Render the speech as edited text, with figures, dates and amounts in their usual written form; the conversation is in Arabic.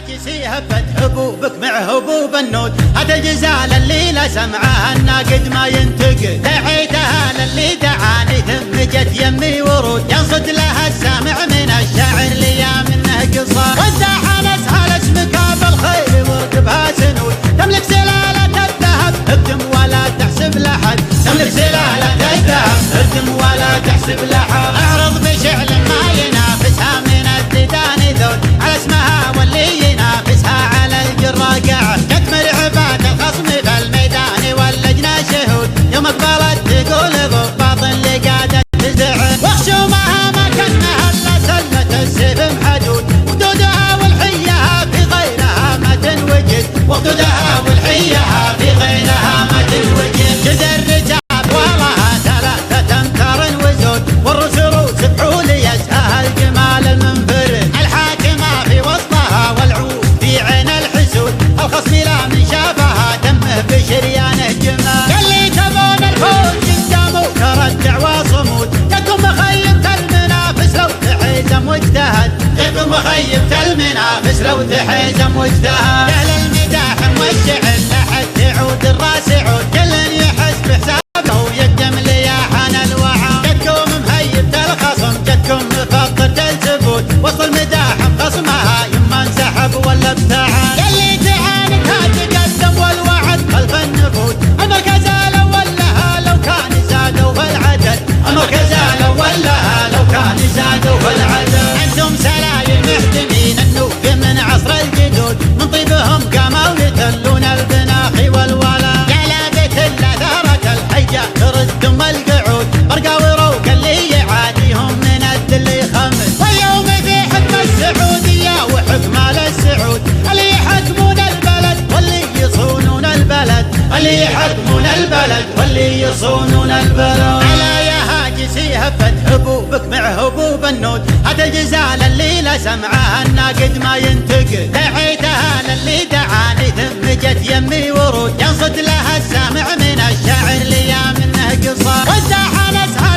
هاجسي هبت حبوبك مع هبوب النود، هذا الجزال اللي لا سمعها الناقد ما ينتقد، دعيتها للي دعاني ثم جت يمي ورود، ينصد لها السامع من الشاعر ليا منه قصار، والزاحة نسها اسمك بالخير وركبها سنود، تملك سلالة الذهب اقدم ولا تحسب لحد، تملك سلالة الذهب اقدم ولا تحسب لحد، اعرض بشعل ما ينافسها من الديدان ذول، على اسمها واللي ينافسها على الجراقع، تكمل عباد الخصم في الميدان واللجنة شهود، يوم اقبلت تقول ضباط اللي قاعدة تزعل، وخشومها ما كانها الا سلة السيف محدود، وخدودها والحيها في غيرها ما تنوجد، وخدودها والحيها في غيرها ما تنوجد، جد الرجال ولها 3 أمتار وزود، والرسروس بحول يسها الجمال المنفرد، الحاكمة في وسطها والعود في عين الحسود، الخصم لا من شافها دمه بشريانه جمال، اللي تبون الفوز قدامه ترى الدعوى صمود، جاكم مخيبة المنافس لو تحيزم واجتهد، جاكم مخيبة المنافس لو تحيزم واجتهد، يا للمداح والشعر لحد تعود الراس عود، كل يحس بحسابه ويقدم لياحان الوعى، جدكم مهيبة الخصم جدكم مفطرة الزبود، وسط المداح خصمها يما انسحب ولا ابتعد، يلي تعاندها تقدم والوعد خلف النفود، المركز الاول لها لو كان زادوا بالعدد، المركز الاول لها لو كان زادوا بالعدد، انتم سلايل محتمين النوف من عصر الجدود، من طيبهم قاموا يتلون البناخي والولا، يا لابت الا ثارة الحية ترد ام القعود، برقا وروق اللي يعاديهم من الدل يخمس، واليوم في حكم السعودية وحكم السعود، اللي يحكمون البلد واللي يصونون البلد، اللي يحكمون البلد واللي يصونون البلد، على يا هاجسي هبت حبوبك مع هبوب النود، هذا الجزال اللي لا سمعها الناقد ما ينتقد، دعيتها للي دعاني ثم جت يمي ورود، ينصد لها السامع من الشاعر ليا منه قصار، والزاحة نسها